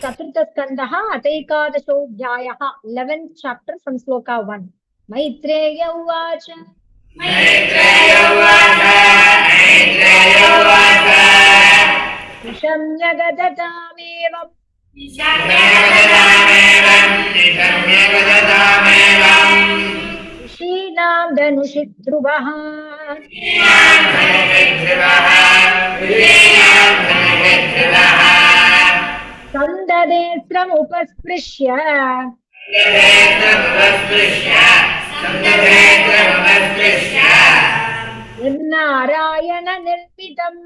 चतुर्थस्कन्धः अथैकादशोऽध्यायः 11th chapter from sloka 1. Maitreya उवाच निशम्य गदतामेवम् ऋषीणां धनुषि ध्रुवः सन्ददेत्रमुपस्पृश्य यन्नारायण निर्मितम्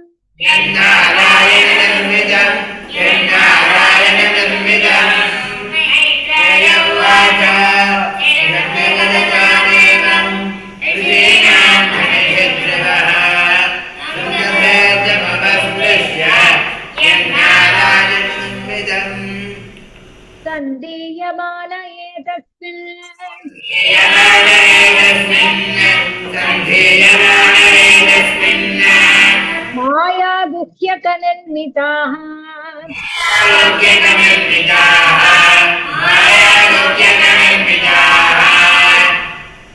सन्दीयमान एतस्मिन् माया गुह्यकनिर्मिताः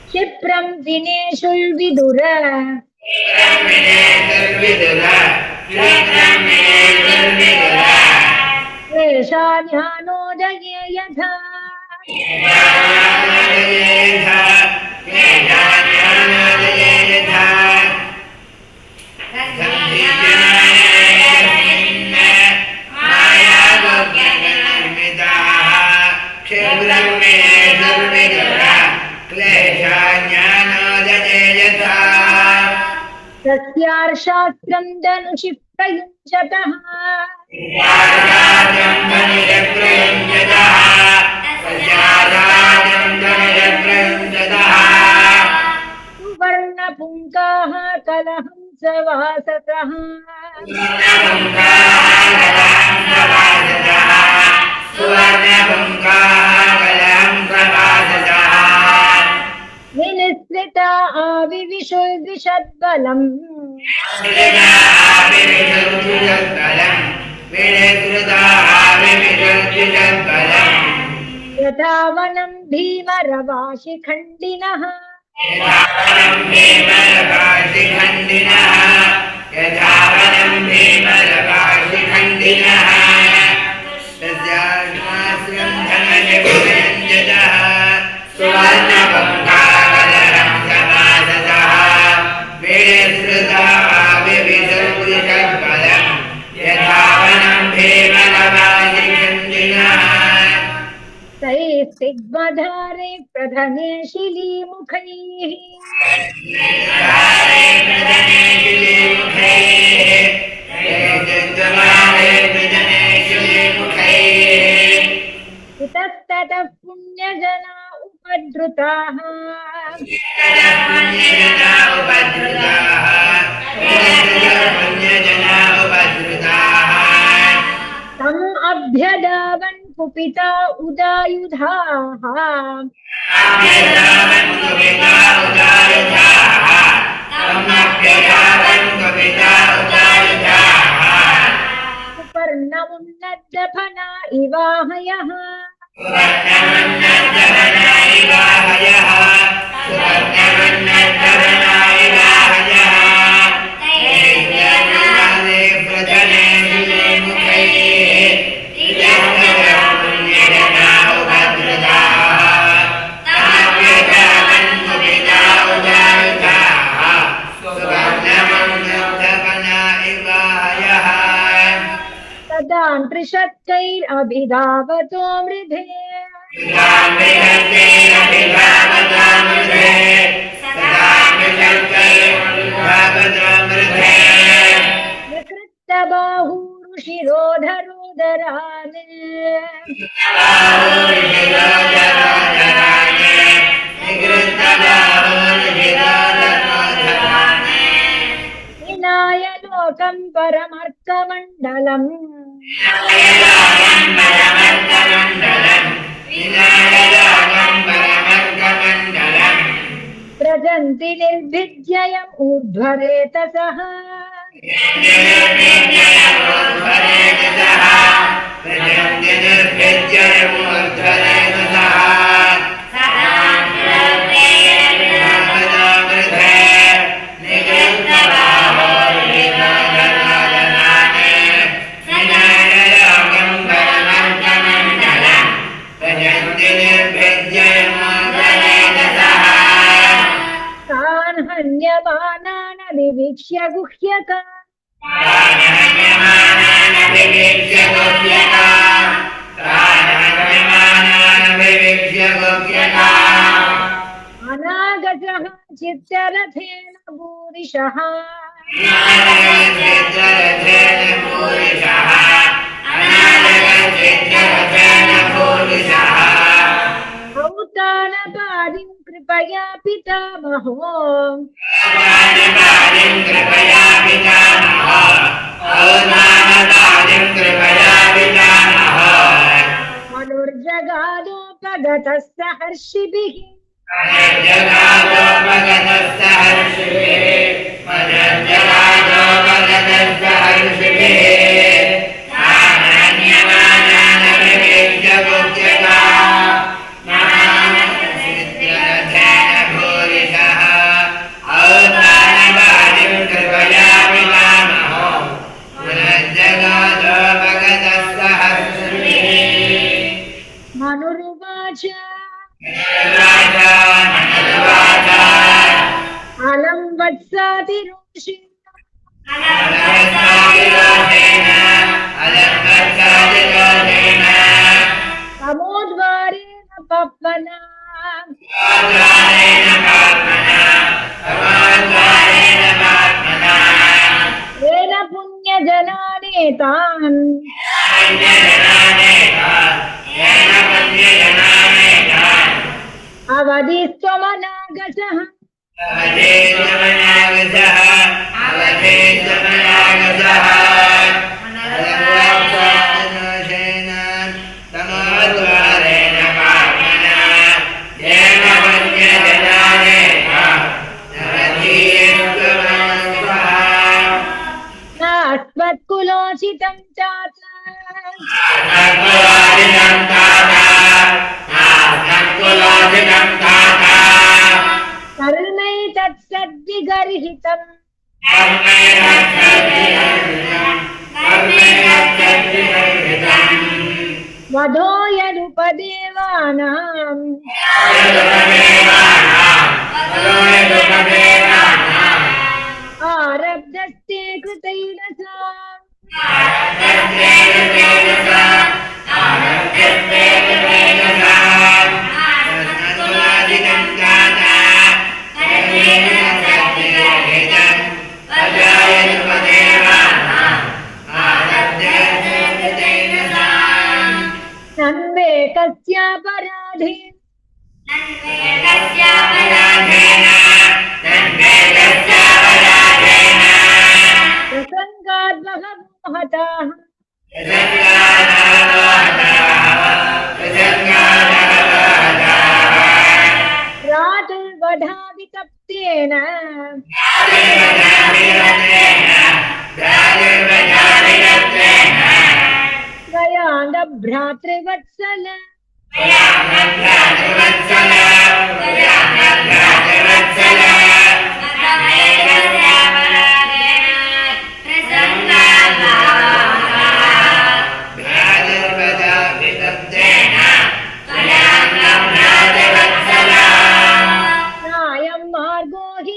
क्षिप्रं विनेशुर्विदुर क्लेशान्यानोदये यथा तस्यार्शास्त्रं धनुषि प्रयुञ्जतः सुवर्णपुङ्काः कलहंसवाससः विनिसृता आविविशुर्विशद्बलम् यथा वनं भीमरवाशिखण्डिनः तैस्तिग्मधारे प्रधने शिलीमुखैः इतस्ततः पुण्यजना उपद्रुताः तम् अभ्यधावन् कुपिता उदायुधाः सुपर्णमुन्नद्धफना इवाहयः त्रिषत्कैरभिधावतो मृधे विकृतबाहुरुशिरोधरोदरान् विनाय लोकं परमर्कमण्डलम् व्रजन्ति निर्भिद्ययम् ऊर्ध्वरेतसः प्राणहन्यमाननभिवीक्ष्य गुह्यका अनागतः चित्तरथेन भूरिशः औतानपादिं कृपया पितामहो मनुर्जगादोपगतः सहर्षिभिः मनुरुवाच अलं वत्सातिरोषि तमोद्वारेण पप्पना येन पुण्यजनानेतान् अवधिस्त्वमनागतः नास्मत्कुलोचितं चाच कर्मैतत्सद्विगर्हितम् वधो यदुपदेवानाम् आरब्धस्ते कृतैरसा नन्वे कस्यापराधे प्रसङ्गाद्बहवो हताः रातुर्वधावितप्तेन भ्रातृवत्सल नायं मार्गो हि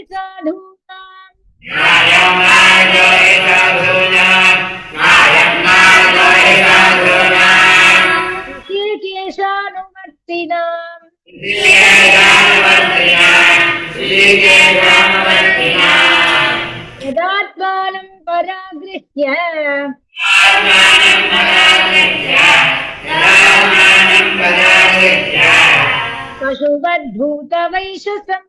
यदात्मानं परागृह्य पशुवद्भूतवैशसम्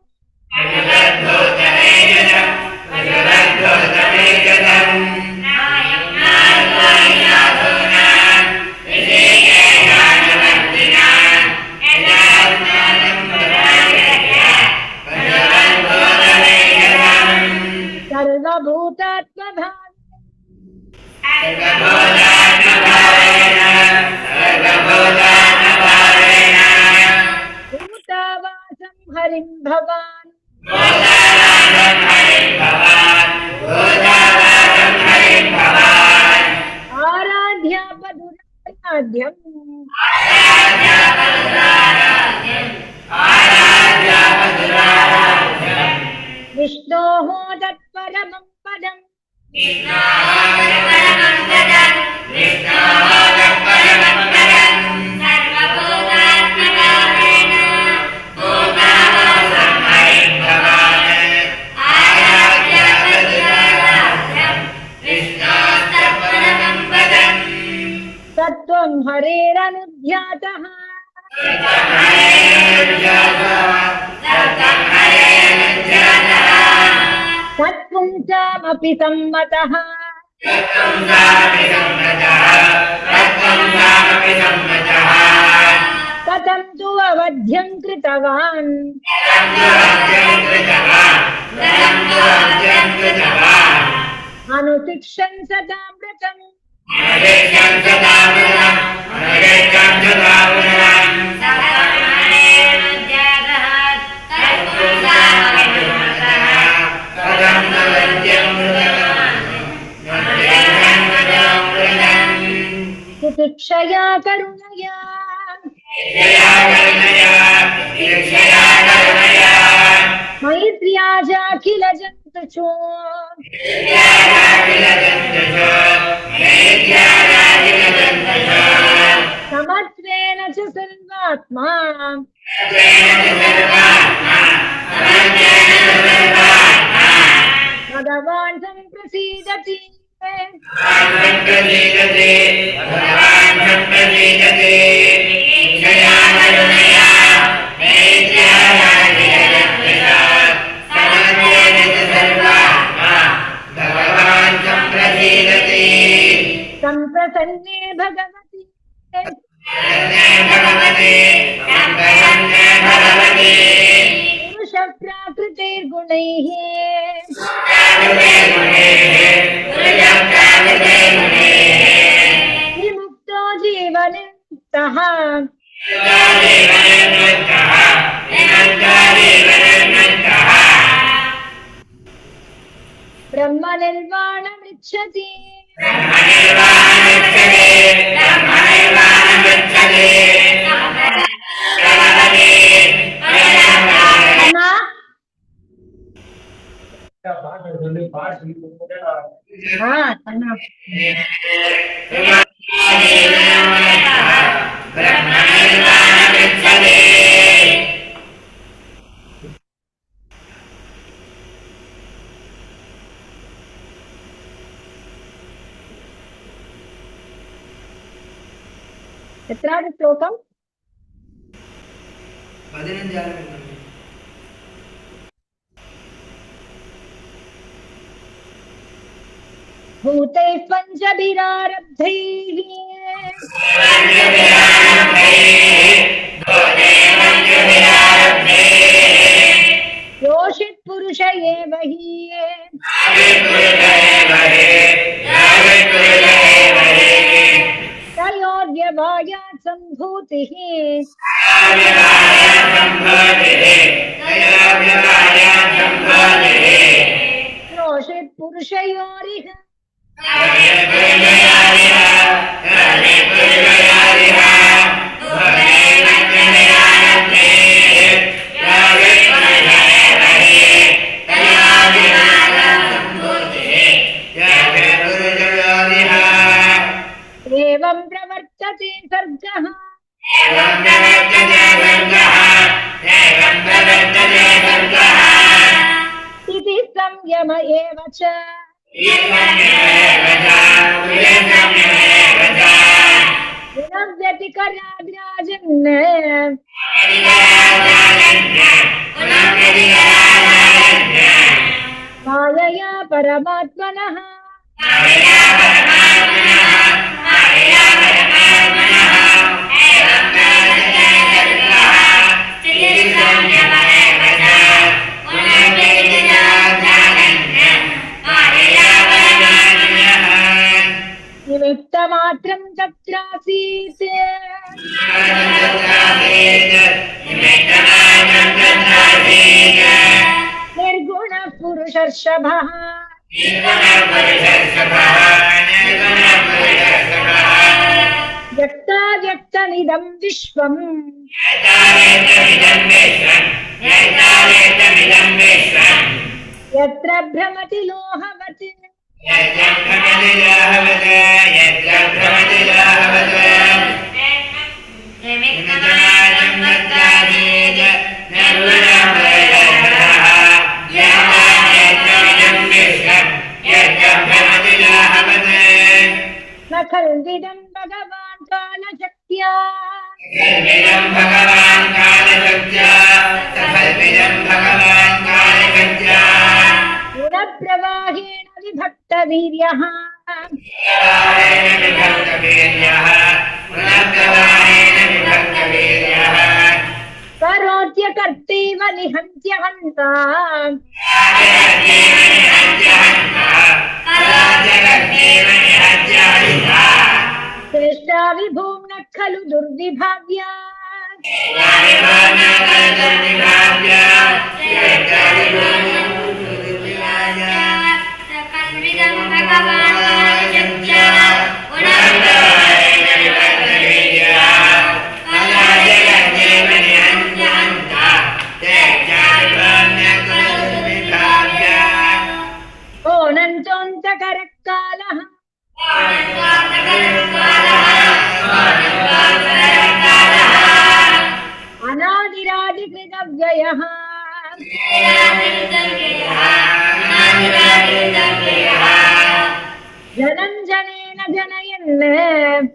भूतावासं हरिं भवान् आराध्यापदुराराध्यम् विष्णोः तत्परमं पदम् तत्त्वं हरेरनुध्यातः तत्पुंसामपि सम्मतः कथं तु अवध्यं कृतवान् अनुतिष्ठन् सदामृतम् तितिक्षया करुणया मैत्र्या चाखिल जन्तुषु समत्वेन च सर्वात्मा भगवान् सम्प्रसीदति सम्प्रसन्ने भगवति पुरुष प्राकृतिर्गुणैः विमुक्तो जीवन्मुक्तः ब्रह्मनिर्वाणमृच्छति എത്രാമത്തെ ശ്ലോകം? 15. भूतैः पञ्चभिरारब्धैः योषित् पुरुष एव हि तयोर्व्यवायात् सम्भूतिः योषित् पुरुषयोरिह एवं प्रवर्तते सर्गः इति संयम एव च व्यतिकराद्राजन् मायया परमात्मनः निमित्तमात्रं तत्रासीत् निर्गुणः पुरुषर्षभः व्यक्ताव्यक्तमिदं विश्वम् यत्र भ्रमति लोहवत् यत्र भ्रमति लोहवत् यत्र भ्रमति लोहवत् निमित्तमानं तद्दासीत् निर्गुणं वैरः यत्र विश्वं यत्र भ्रमति लोहवत् न खल्विदं भगवान् कालशक्त्या खल्विदं भगवान् कालशक्त्या सकल्विदं भगवान् कालशक्त्या गुणप्रवाहेण विभक्तवीर्यः प्रवाहेण विभक्तवीर्यः गुणप्रवाहेण विभक्तवीर्यः करोत्यकर्तैव निहन्त्य हन्ता श्रेष्ठा विभूम्नः खलु दुर्विभाव्या ओनन्तोऽन्तकरकालः अनादिरादिकृतव्ययः जनं जनेन जनयन्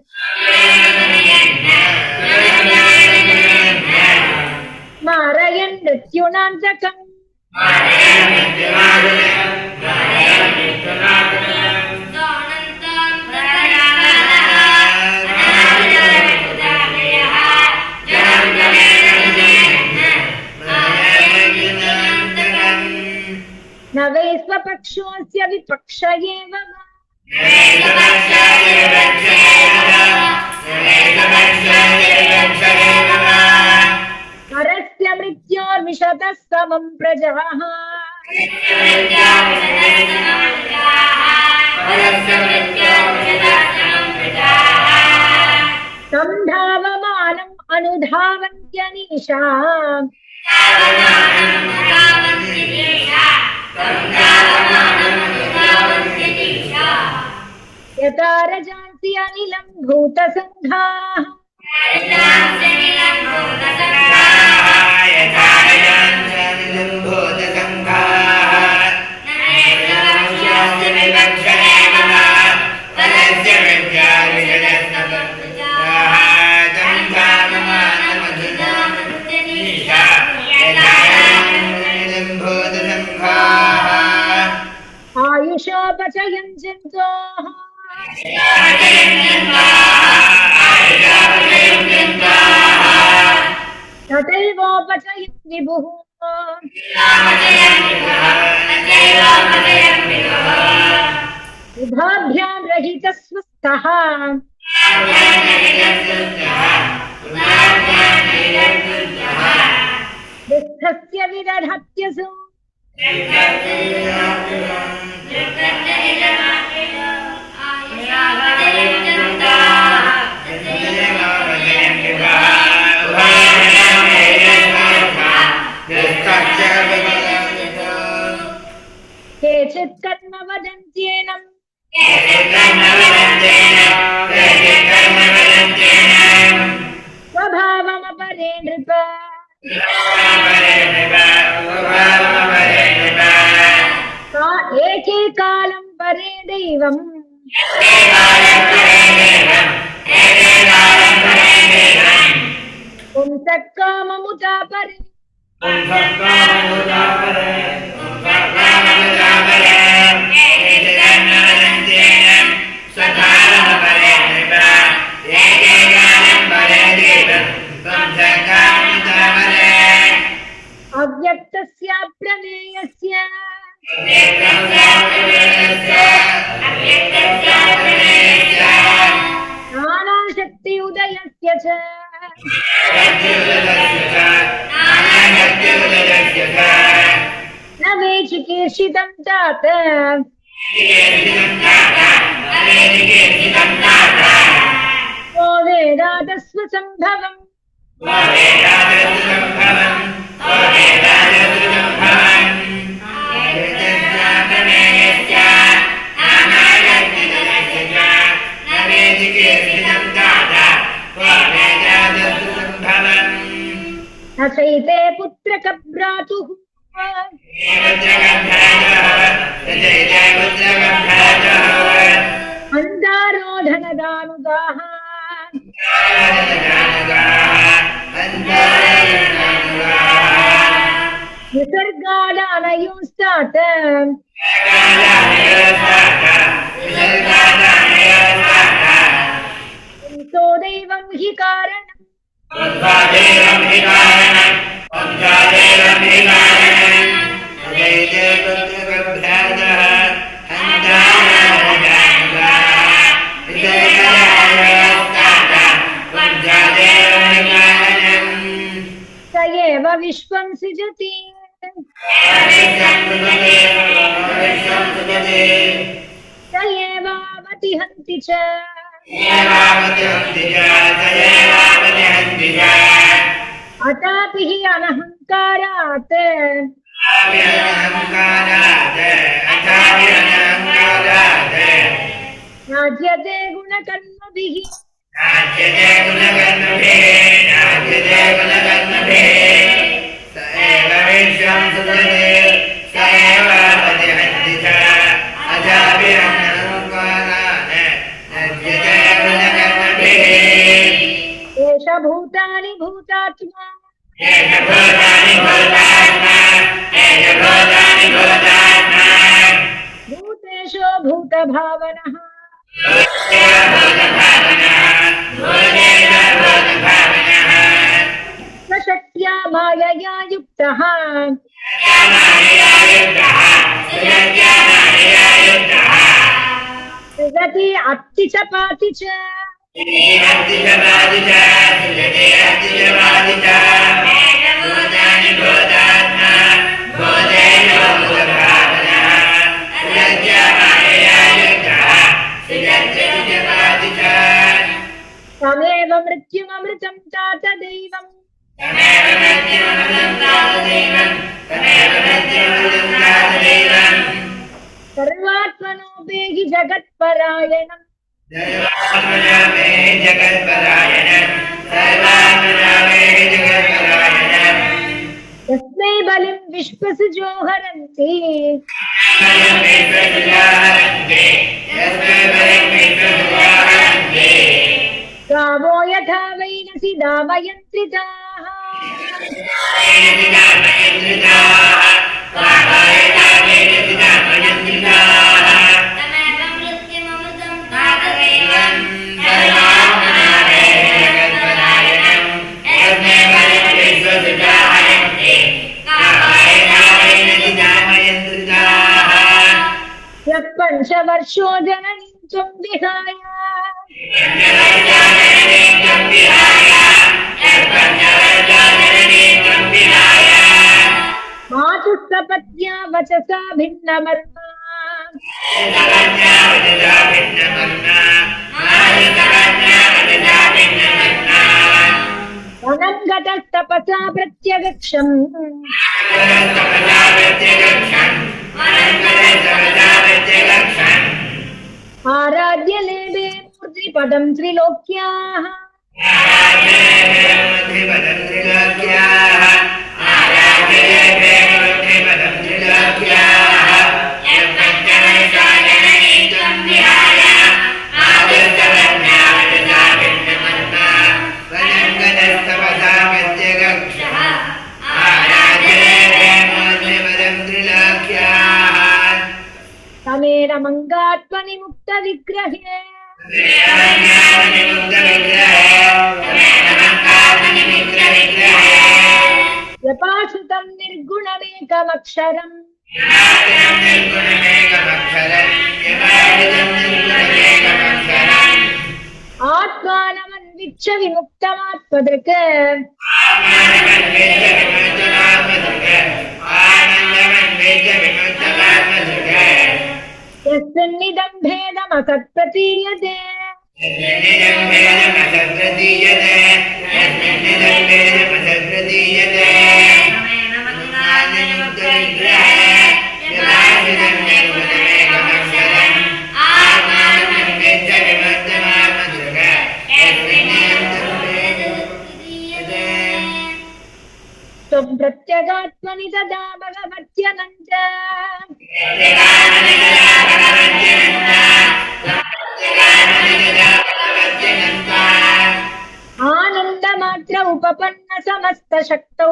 मारयन् मृत्युनान्तकम् न वै स्वपक्षोऽस्य विपक्ष एव वा परस्य मृत्योर्विशतः समं प्रजाः संधावमानम् अनुधावन्त्यनीशाम् यथा रजांसि अनिलं भूतसङ्घाः आयुषोपचयन् जन्तोः तथैवोपचयन् विभुः उभाभ्यां रहितः स्वस्थः दुःखस्य विदधत्यसु केचित् कर्म वदन्त्येनं स्वभावमपरे नृप का एके कालं परे दैवम् पुंसः काममुता परे अव्यक्तस्य प्रमेयस्य नानाशक्ति उदयस्य च न मे चिकीर्षितं तात को वेदादस्वसम्भवम् न चैते पुत्रक भ्रातुः अन्धारो धनदानुगाः विसर्गादानयोस्तात् पुंसो दैवं हि कारणम् स एव विश्वं सृजति स एवावतिहन्ति च अतापि हि अनहङ्कारात् नाज्यते गुणकर्मभिः एष भूतानि भूतात्मा भूतेशो भूतभावनः स्वशक्त्या मायया युक्तः सृजति अत्ति च पाति च तमेव मृत्युममृतं तात दैवम् सर्वात्मनो वेहि जगत्परायणम् तस्मै बलिं विश्वसृजो हरन्ति गावो यथा वैनसि दामयन्त्रिताः पंचवर्षो जननीं त्वं विहाय मातुः सपत्न्या वचसा भिन्नमर्मा वनं गतस्तपसा प्रत्यगच्छम् आराध्य लेभे मूर्तिपदं त्रिलोक्याः तमेन मंगात्मनि मुक्त विग्रहे यपासुतं निर्गुणमेकमक्षरम् आत्मानमन्विच्छ विमुक्तमात्मदृक् यस्मिन्निदं भेदमसत्प्रतीयते यज्ञगात्मनि तदा भगवत्यनन्त आनन्दमात्र उपपन्न समस्तशक्तौ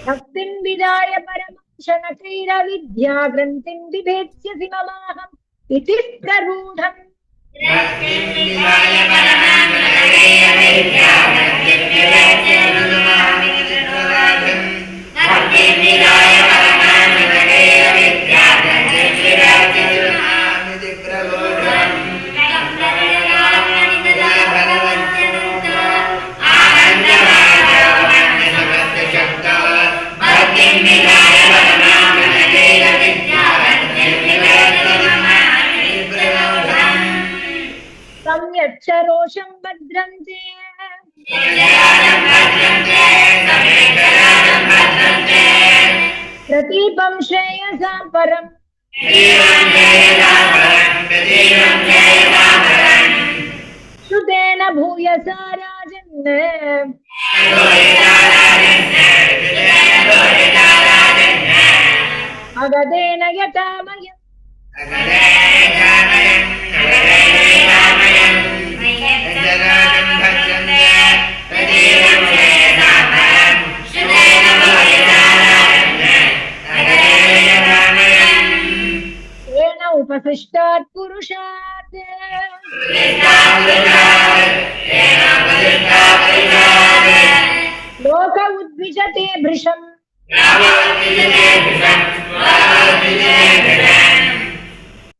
भक्तिं विदाय परमंशनकैरविद्या ग्रन्थिं बिभेत्स्यसि ममाहम् इति प्ररूढम् संयच्छ रोषं भद्रन्ते प्रतीपं श्रेयसां परम् श्रुतेन भूयसा राजन् अगदेन यथामयम् तेन उपसृष्टात् पुरुषात् लोक उद्विजते भृशम्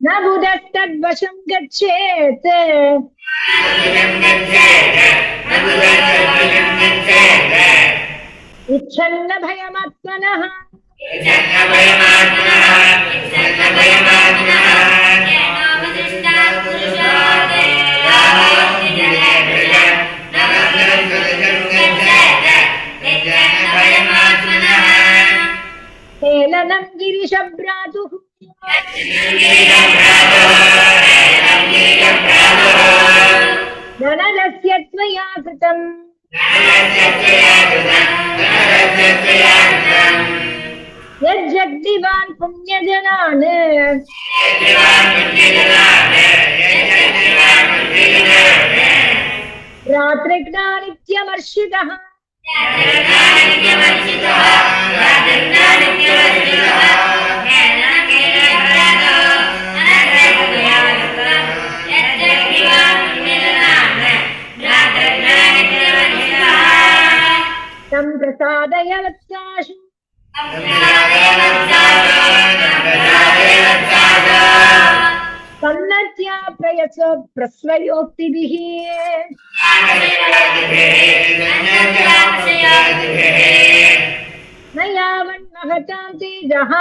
न बुधस्तद्वशं गच्छेत् इच्छन्न भयमात्मनः हेलनं गिरिशभ्रातुः धनदस्य त्वया कृतम् यज्जग्दिवान् पुण्यजनान् रात्रिज्ञानित्यमर्षितः तं प्रसादय वत्साशु सन्नत्या प्रयस प्रस्वयोक्तिभिः न यावन्महतां तेजः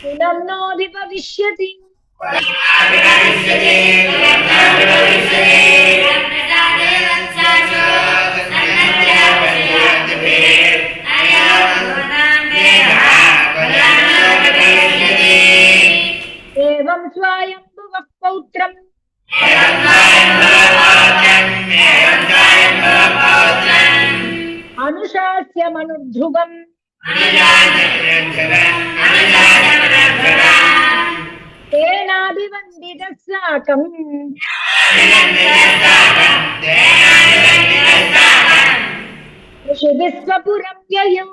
कुलं नोऽधिपविष्यति एवं स्वायम्भुवः पौत्रम् अनुशास्य मनुध्रुवम् तेनाभिवन्दितः साकम् ऋषिभिः स्वपुरं ययौ